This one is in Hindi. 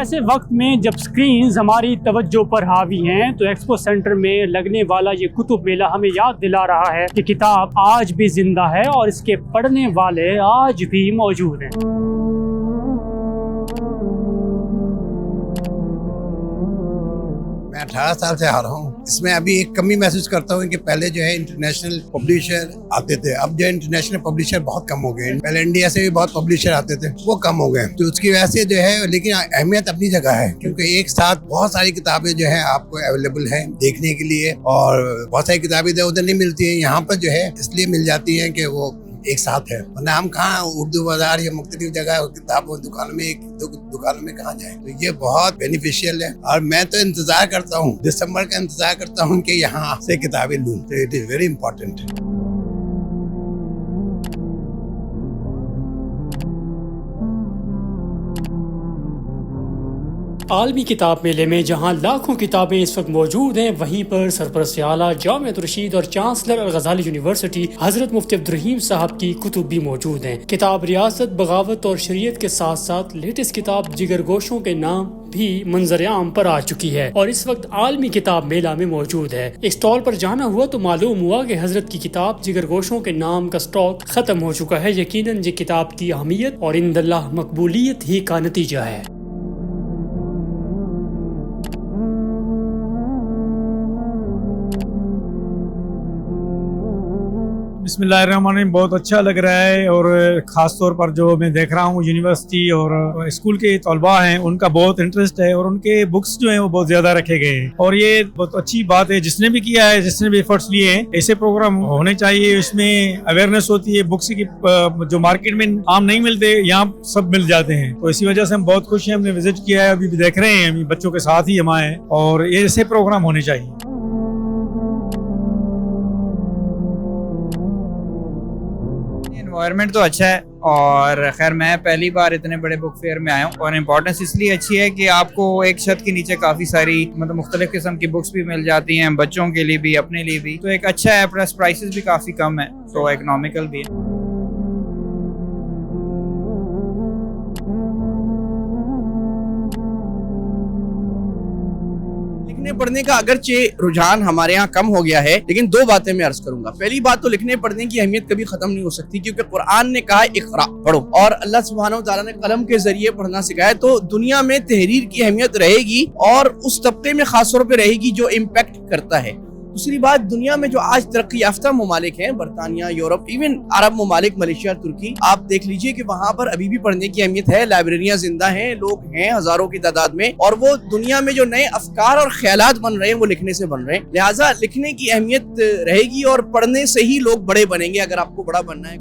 ऐसे वक्त में जब स्क्रीन्स हमारी तवज्जो पर हावी हैं तो एक्सपो सेंटर में लगने वाला ये कुतुब मेला हमें याद दिला रहा है कि किताब आज भी जिंदा है और इसके पढ़ने वाले आज भी मौजूद हैं। मैं 18 साल से आ रहा हूँ। इसमें अभी एक कमी महसूस करता हूँ कि पहले जो है इंटरनेशनल पब्लिशर आते थे, अब जो इंटरनेशनल पब्लिशर बहुत कम हो गए। पहले इंडिया से भी बहुत पब्लिशर आते थे, वो कम हो गए। तो उसकी वजह से जो है, लेकिन अहमियत अपनी जगह है क्योंकि एक साथ बहुत सारी किताबें जो है आपको अवेलेबल है देखने के लिए, और बहुत सारी किताबें इधर उधर नहीं मिलती है, यहाँ पर जो है इसलिए मिल जाती है कि वो एक साथ है। वरना हम कहाँ उर्दू बाजार या मुख्तलिफ जगह किताबों दुकानों में एक दो दुकानों में कहाँ जाए। तो ये बहुत बेनिफिशियल है और मैं तो इंतजार करता हूँ, दिसंबर का इंतजार करता हूँ कि यहाँ से किताबें लूँ। तो इट इज वेरी इंपॉर्टेंट। आलमी किताब मेले में जहां लाखों किताबें इस वक्त मौजूद हैं, वहीं पर सरपरस्त आला जामिअत रशीद और चांसलर अल गज़ाली यूनिवर्सिटी हजरत मुफ्ती अब्दुर्रहीम साहब की कुतुब भी मौजूद हैं। किताब रियासत, बगावत और शरीयत के साथ साथ लेटेस्ट किताब जिगरगोशों के नाम भी मंजर आम पर आ चुकी है और इस वक्त आलमी किताब मेला में मौजूद है। एक स्टॉल पर जाना हुआ तो मालूम हुआ कि हजरत की किताब जिगरगोशों के नाम का स्टॉक खत्म हो चुका है। यकीनन ये किताब की अहमियत और इंदल्लाह मकबूलियत ही का नतीजा है। बिस्मिल्लाहिर्रहमानिर्रहीम। बहुत अच्छा लग रहा है और ख़ास तौर पर जो मैं देख रहा हूँ यूनिवर्सिटी और स्कूल के तलबा हैं, उनका बहुत इंटरेस्ट है और उनके बुक्स जो हैं वो बहुत ज़्यादा रखे गए हैं और ये बहुत अच्छी बात है। जिसने भी किया है, जिसने भी एफर्ट्स लिए हैं, ऐसे प्रोग्राम होने चाहिए। इसमें अवेयरनेस होती है, बुक्स की जो मार्केट में आम नहीं मिलते यहाँ सब मिल जाते हैं। तो इसी वजह से हम बहुत खुश हैं। हमने विजिट किया है, अभी भी देख रहे हैं, अभी बच्चों के साथ ही हम आए हैं और ये ऐसे प्रोग्राम होने चाहिए। एनवायरनमेंट तो अच्छा है और खैर मैं पहली बार इतने बड़े बुक फेयर में आया हूँ और इम्पोर्टेंस इसलिए अच्छी है कि आपको एक छत के नीचे काफ़ी सारी मतलब मुख्तलिफ किस्म की बुक्स भी मिल जाती हैं, बच्चों के लिए भी, अपने लिए भी। तो एक अच्छा है, प्लस प्राइसेस भी काफ़ी कम है, तो इकोनॉमिकल भी है। लिखने पढ़ने का अगरचे रुझान हमारे यहाँ कम हो गया है, लेकिन दो बातें मैं अर्ज करूंगा। पहली बात तो लिखने पढ़ने की अहमियत कभी खत्म नहीं हो सकती क्योंकि कुरान ने कहा इक़रा, पढ़ो, और अल्लाह सुब्हानहू व तआला ने कलम के जरिए पढ़ना सिखाया। तो दुनिया में तहरीर की अहमियत रहेगी और उस तबके में खास तौर पर रहेगी जो इम्पैक्ट करता है। दूसरी बात, दुनिया में जो आज तरक्की याफ्ता ममालिक हैं, बरतानिया, यूरोप, इवन अरब ममालिक, मलेशिया, तुर्की, आप देख लीजिए कि वहाँ पर अभी भी पढ़ने की अहमियत है। लाइब्रेरियां जिंदा हैं, लोग हैं हजारों की तादाद में, और वो दुनिया में जो नए अफकार और ख्यालात बन रहे हैं वो लिखने से बन रहे हैं। लिहाजा लिखने की अहमियत रहेगी और पढ़ने से ही लोग बड़े बनेंगे अगर आपको बड़ा बनना है।